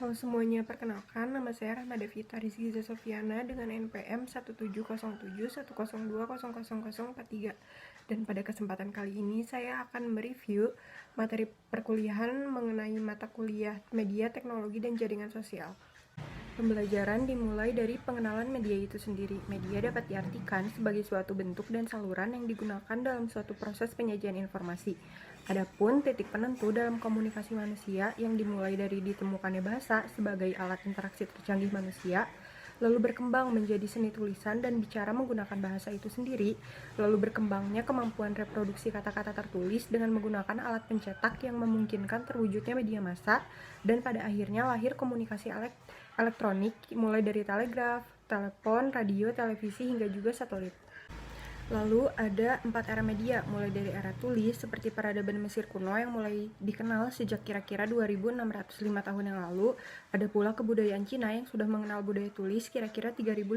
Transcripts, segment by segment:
Halo semuanya, perkenalkan nama saya Rahmada Vita Rizky Sofiana dengan NPM 1707102000043. Dan pada kesempatan kali ini saya akan mereview materi perkuliahan mengenai mata kuliah Media, Teknologi, dan Jaringan Sosial. Pembelajaran dimulai dari pengenalan media itu sendiri. Media dapat diartikan sebagai suatu bentuk dan saluran yang digunakan dalam suatu proses penyajian informasi. Adapun titik penentu dalam komunikasi manusia yang dimulai dari ditemukannya bahasa sebagai alat interaksi tercanggih manusia, lalu berkembang menjadi seni tulisan dan bicara menggunakan bahasa itu sendiri, lalu berkembangnya kemampuan reproduksi kata-kata tertulis dengan menggunakan alat pencetak yang memungkinkan terwujudnya media massa, dan pada akhirnya lahir komunikasi elektronik mulai dari telegraf, telepon, radio, televisi, hingga juga satelit. Lalu ada 4 era media, mulai dari era tulis seperti peradaban Mesir kuno yang mulai dikenal sejak kira-kira 2605 tahun yang lalu. Ada pula kebudayaan Cina yang sudah mengenal budaya tulis kira-kira 3505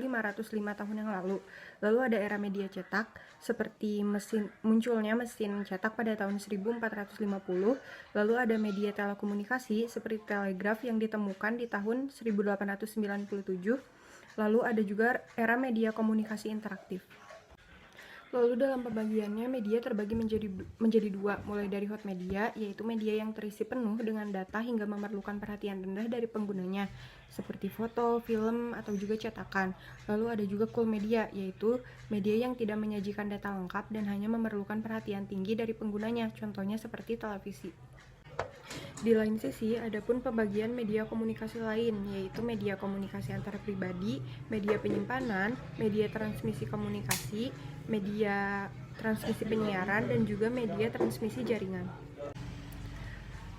tahun yang lalu. Lalu ada era media cetak seperti munculnya mesin cetak pada tahun 1450. Lalu ada media telekomunikasi seperti telegraf yang ditemukan di tahun 1897. Lalu ada juga era media komunikasi interaktif. Lalu dalam pembagiannya, media terbagi menjadi dua, mulai dari hot media, yaitu media yang terisi penuh dengan data hingga memerlukan perhatian rendah dari penggunanya, seperti foto, film, atau juga cetakan. Lalu ada juga cool media, yaitu media yang tidak menyajikan data lengkap dan hanya memerlukan perhatian tinggi dari penggunanya, contohnya seperti televisi. Di lain sisi, adapun pembagian media komunikasi lain, yaitu media komunikasi antara pribadi, media penyimpanan, media transmisi komunikasi, media transmisi penyiaran, dan juga media transmisi jaringan.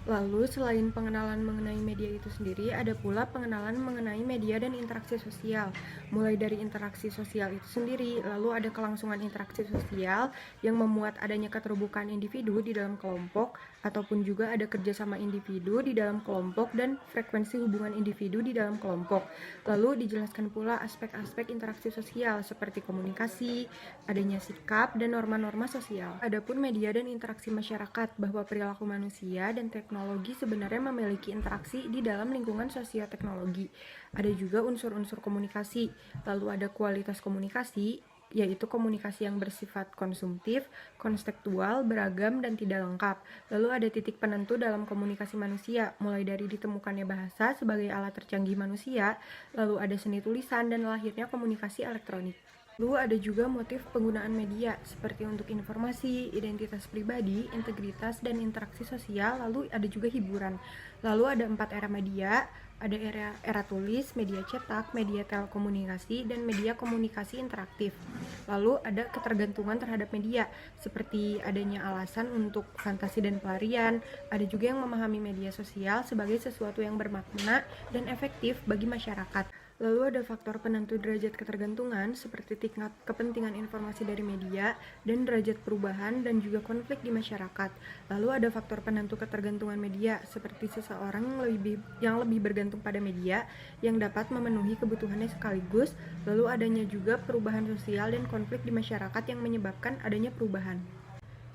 Lalu, selain pengenalan mengenai media itu sendiri, ada pula pengenalan mengenai media dan interaksi sosial. Mulai dari interaksi sosial itu sendiri, lalu ada kelangsungan interaksi sosial yang memuat adanya keterbukaan individu di dalam kelompok, ataupun juga ada kerjasama individu di dalam kelompok dan frekuensi hubungan individu di dalam kelompok. Lalu dijelaskan pula aspek-aspek interaksi sosial seperti komunikasi, adanya sikap, dan norma-norma sosial. Adapun media dan interaksi masyarakat, bahwa perilaku manusia dan teknologi sebenarnya memiliki interaksi di dalam lingkungan sosioteknologi. Ada juga unsur-unsur komunikasi, lalu ada kualitas komunikasi, yaitu komunikasi yang bersifat konsumtif, konstekstual, beragam, dan tidak lengkap. Lalu ada titik penentu dalam komunikasi manusia, mulai dari ditemukannya bahasa sebagai alat tercanggih manusia, lalu ada seni tulisan, dan lahirnya komunikasi elektronik. Lalu ada juga motif penggunaan media, seperti untuk informasi, identitas pribadi, integritas, dan interaksi sosial. Lalu ada juga hiburan. Lalu ada 4 era media, ada era tulis, media cetak, media telekomunikasi, dan media komunikasi interaktif. Lalu ada ketergantungan terhadap media, seperti adanya alasan untuk fantasi dan pelarian. Ada juga yang memahami media sosial sebagai sesuatu yang bermakna dan efektif bagi masyarakat. Lalu ada faktor penentu derajat ketergantungan seperti tingkat kepentingan informasi dari media dan derajat perubahan dan juga konflik di masyarakat. Lalu ada faktor penentu ketergantungan media seperti seseorang yang lebih bergantung pada media yang dapat memenuhi kebutuhannya sekaligus. Lalu adanya juga perubahan sosial dan konflik di masyarakat yang menyebabkan adanya perubahan.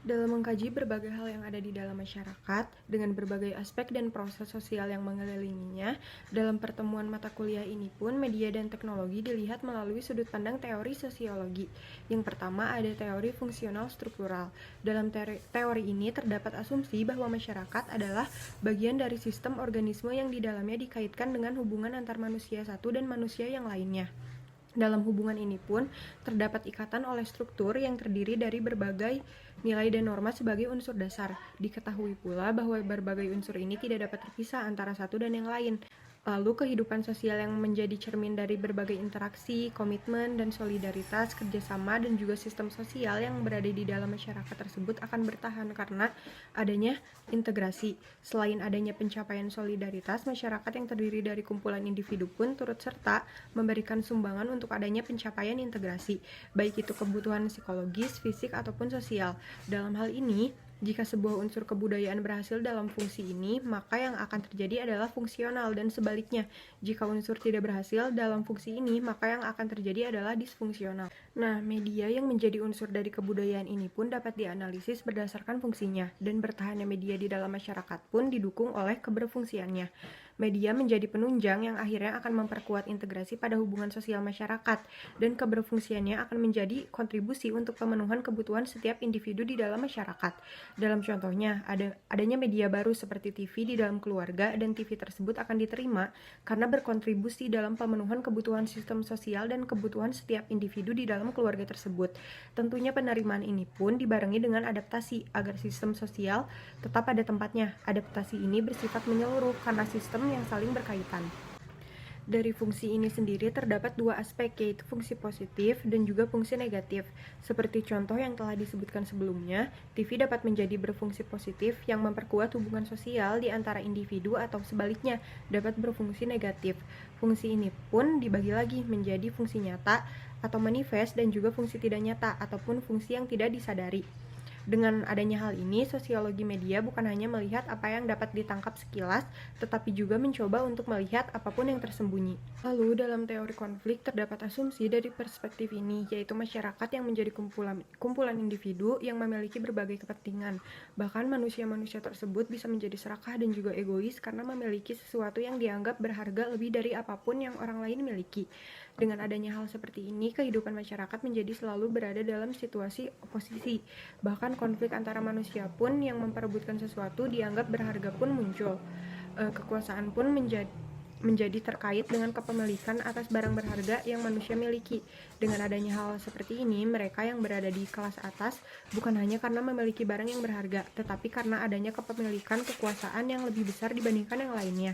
Dalam mengkaji berbagai hal yang ada di dalam masyarakat, dengan berbagai aspek dan proses sosial yang mengelilinginya, dalam pertemuan mata kuliah ini pun media dan teknologi dilihat melalui sudut pandang teori sosiologi. Yang pertama ada teori fungsional struktural. Dalam teori ini terdapat asumsi bahwa masyarakat adalah bagian dari sistem organisme yang di dalamnya dikaitkan dengan hubungan antar manusia satu dan manusia yang lainnya. Dalam hubungan ini pun terdapat ikatan oleh struktur yang terdiri dari berbagai nilai dan norma sebagai unsur dasar. Diketahui pula bahwa berbagai unsur ini tidak dapat terpisah antara satu dan yang lain. Lalu kehidupan sosial yang menjadi cermin dari berbagai interaksi, komitmen, dan solidaritas, kerjasama, dan juga sistem sosial yang berada di dalam masyarakat tersebut akan bertahan karena adanya integrasi. Selain adanya pencapaian solidaritas, masyarakat yang terdiri dari kumpulan individu pun turut serta memberikan sumbangan untuk adanya pencapaian integrasi, baik itu kebutuhan psikologis, fisik, ataupun sosial. Dalam hal ini, jika sebuah unsur kebudayaan berhasil dalam fungsi ini, maka yang akan terjadi adalah fungsional, dan sebaliknya, jika unsur tidak berhasil dalam fungsi ini, maka yang akan terjadi adalah disfungsional. Nah, media yang menjadi unsur dari kebudayaan ini pun dapat dianalisis berdasarkan fungsinya, dan bertahannya media di dalam masyarakat pun didukung oleh keberfungsiannya. Media menjadi penunjang yang akhirnya akan memperkuat integrasi pada hubungan sosial masyarakat, dan keberfungsiannya akan menjadi kontribusi untuk pemenuhan kebutuhan setiap individu di dalam masyarakat. Dalam contohnya, adanya media baru seperti TV di dalam keluarga, dan TV tersebut akan diterima karena berkontribusi dalam pemenuhan kebutuhan sistem sosial dan kebutuhan setiap individu di dalam keluarga tersebut. Tentunya penerimaan ini pun dibarengi dengan adaptasi agar sistem sosial tetap pada tempatnya. Adaptasi ini bersifat menyeluruh karena sistem yang saling berkaitan. Dari fungsi ini sendiri terdapat dua aspek, yaitu fungsi positif dan juga fungsi negatif. Seperti contoh yang telah disebutkan sebelumnya, TV dapat menjadi berfungsi positif yang memperkuat hubungan sosial di antara individu, atau sebaliknya dapat berfungsi negatif. Fungsi ini pun dibagi lagi menjadi fungsi nyata atau manifest dan juga fungsi tidak nyata ataupun fungsi yang tidak disadari. Dengan adanya hal ini, sosiologi media bukan hanya melihat apa yang dapat ditangkap sekilas, tetapi juga mencoba untuk melihat apapun yang tersembunyi. Lalu, dalam teori konflik terdapat asumsi dari perspektif ini, yaitu masyarakat yang menjadi kumpulan individu yang memiliki berbagai kepentingan. Bahkan manusia-manusia tersebut bisa menjadi serakah dan juga egois karena memiliki sesuatu yang dianggap berharga lebih dari apapun yang orang lain miliki. Dengan adanya hal seperti ini, kehidupan masyarakat menjadi selalu berada dalam situasi oposisi. Bahkan konflik antara manusia pun yang memperebutkan sesuatu dianggap berharga pun muncul. Kekuasaan pun menjadi terkait dengan kepemilikan atas barang berharga yang manusia miliki. Dengan adanya hal seperti ini, mereka yang berada di kelas atas bukan hanya karena memiliki barang yang berharga, tetapi karena adanya kepemilikan kekuasaan yang lebih besar dibandingkan yang lainnya.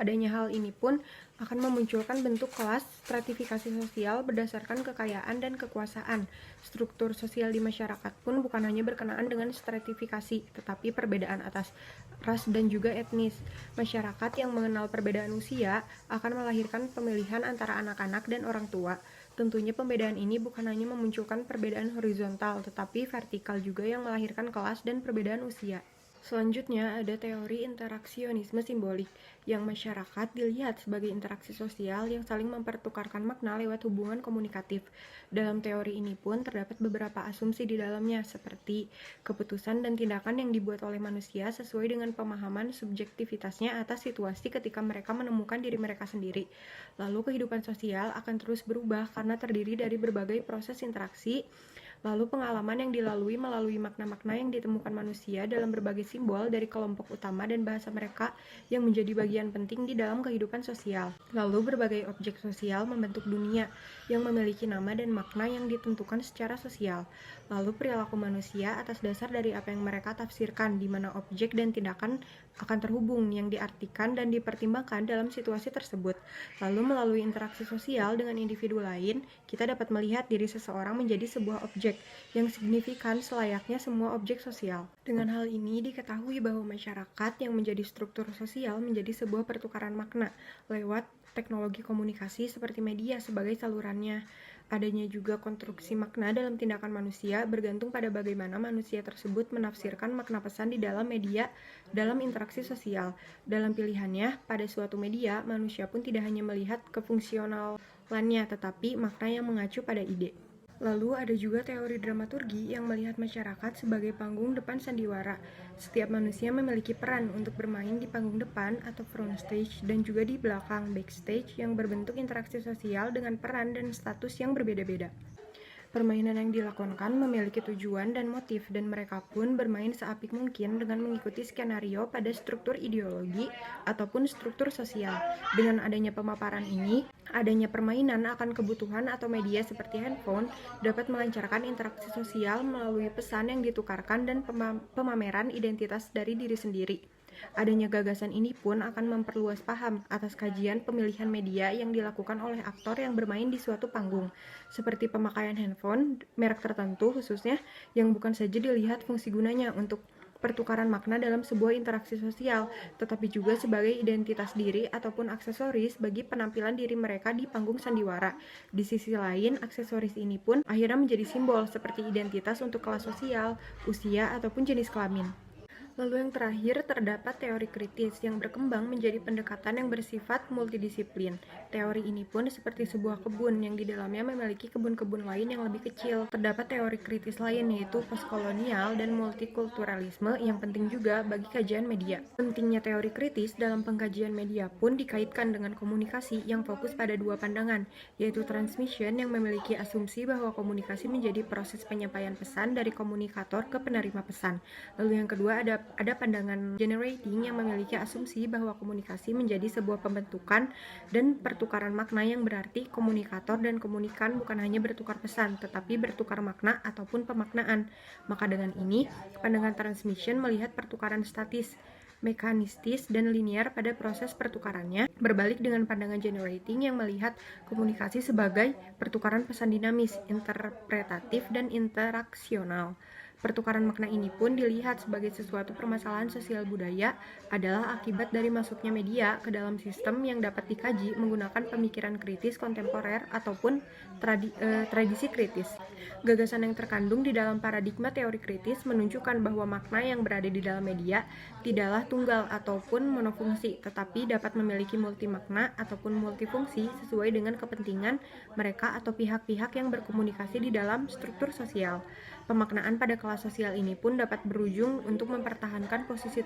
Adanya hal ini pun akan memunculkan bentuk kelas stratifikasi sosial berdasarkan kekayaan dan kekuasaan. Struktur sosial di masyarakat pun bukan hanya berkenaan dengan stratifikasi, tetapi perbedaan atas ras dan juga etnis. Masyarakat yang mengenal perbedaan usia akan melahirkan pemilihan antara anak-anak dan orang tua. Tentunya pembedaan ini bukan hanya memunculkan perbedaan horizontal, tetapi vertikal juga yang melahirkan kelas dan perbedaan usia. Selanjutnya ada teori interaksionisme simbolik, yang masyarakat dilihat sebagai interaksi sosial yang saling mempertukarkan makna lewat hubungan komunikatif. Dalam teori ini pun terdapat beberapa asumsi di dalamnya, seperti keputusan dan tindakan yang dibuat oleh manusia sesuai dengan pemahaman subjektivitasnya atas situasi ketika mereka menemukan diri mereka sendiri. Lalu kehidupan sosial akan terus berubah karena terdiri dari berbagai proses interaksi. Lalu pengalaman yang dilalui melalui makna-makna yang ditemukan manusia dalam berbagai simbol dari kelompok utama dan bahasa mereka yang menjadi bagian penting di dalam kehidupan sosial. Lalu berbagai objek sosial membentuk dunia yang memiliki nama dan makna yang ditentukan secara sosial. Lalu perilaku manusia atas dasar dari apa yang mereka tafsirkan, di mana objek dan tindakan akan terhubung yang diartikan dan dipertimbangkan dalam situasi tersebut. Lalu melalui interaksi sosial dengan individu lain, kita dapat melihat diri seseorang menjadi sebuah objek yang signifikan selayaknya semua objek sosial. Dengan hal ini diketahui bahwa masyarakat yang menjadi struktur sosial menjadi sebuah pertukaran makna lewat teknologi komunikasi seperti media sebagai salurannya. Adanya juga konstruksi makna dalam tindakan manusia bergantung pada bagaimana manusia tersebut menafsirkan makna pesan di dalam media dalam interaksi sosial. Dalam pilihannya pada suatu media, manusia pun tidak hanya melihat kefungsionalannya, tetapi makna yang mengacu pada ide. Lalu ada juga teori dramaturgi yang melihat masyarakat sebagai panggung depan sandiwara. Setiap manusia memiliki peran untuk bermain di panggung depan atau front stage dan juga di belakang backstage yang berbentuk interaksi sosial dengan peran dan status yang berbeda-beda. Permainan yang dilakukan memiliki tujuan dan motif, dan mereka pun bermain seapik mungkin dengan mengikuti skenario pada struktur ideologi ataupun struktur sosial. Dengan adanya pemaparan ini, adanya permainan akan kebutuhan atau media seperti handphone dapat melancarkan interaksi sosial melalui pesan yang ditukarkan dan pemameran identitas dari diri sendiri. Adanya gagasan ini pun akan memperluas paham atas kajian pemilihan media yang dilakukan oleh aktor yang bermain di suatu panggung, seperti pemakaian handphone merek tertentu khususnya yang bukan saja dilihat fungsi gunanya untuk pertukaran makna dalam sebuah interaksi sosial, tetapi juga sebagai identitas diri ataupun aksesoris bagi penampilan diri mereka di panggung sandiwara. Di sisi lain, aksesoris ini pun akhirnya menjadi simbol seperti identitas untuk kelas sosial, usia, ataupun jenis kelamin. Lalu yang terakhir, terdapat teori kritis yang berkembang menjadi pendekatan yang bersifat multidisiplin. Teori ini pun seperti sebuah kebun yang di dalamnya memiliki kebun-kebun lain yang lebih kecil. Terdapat teori kritis lain yaitu postkolonial dan multikulturalisme yang penting juga bagi kajian media. Pentingnya teori kritis dalam pengkajian media pun dikaitkan dengan komunikasi yang fokus pada dua pandangan, yaitu transmission yang memiliki asumsi bahwa komunikasi menjadi proses penyampaian pesan dari komunikator ke penerima pesan. Lalu yang kedua ada pandangan generating yang memiliki asumsi bahwa komunikasi menjadi sebuah pembentukan dan pertukaran makna yang berarti komunikator dan komunikan bukan hanya bertukar pesan, tetapi bertukar makna ataupun pemaknaan. Maka dengan ini, pandangan transmission melihat pertukaran statis, mekanistis, dan linear pada proses pertukarannya, berbalik dengan pandangan generating yang melihat komunikasi sebagai pertukaran pesan dinamis, interpretatif, dan interaksional. Pertukaran makna ini pun dilihat sebagai sesuatu permasalahan sosial budaya adalah akibat dari masuknya media ke dalam sistem yang dapat dikaji menggunakan pemikiran kritis kontemporer ataupun tradisi kritis. Gagasan yang terkandung di dalam paradigma teori kritis menunjukkan bahwa makna yang berada di dalam media tidaklah tunggal ataupun monofungsi, tetapi dapat memiliki multimakna ataupun multifungsi sesuai dengan kepentingan mereka atau pihak-pihak yang berkomunikasi di dalam struktur sosial. Pemaknaan pada kelas sosial ini pun dapat berujung untuk mempertahankan posisi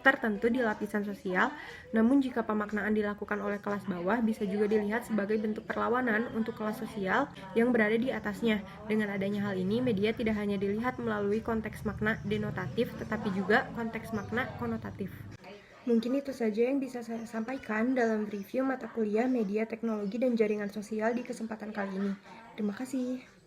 tertentu di lapisan sosial, namun jika pemaknaan dilakukan oleh kelas bawah bisa juga dilihat sebagai bentuk perlawanan untuk kelas sosial yang berada di atasnya. Dengan adanya hal ini, media tidak hanya dilihat melalui konteks makna denotatif, tetapi juga konteks makna konotatif. Mungkin itu saja yang bisa saya sampaikan dalam review mata kuliah Media, Teknologi, dan Jaringan Sosial di kesempatan kali ini. Terima kasih.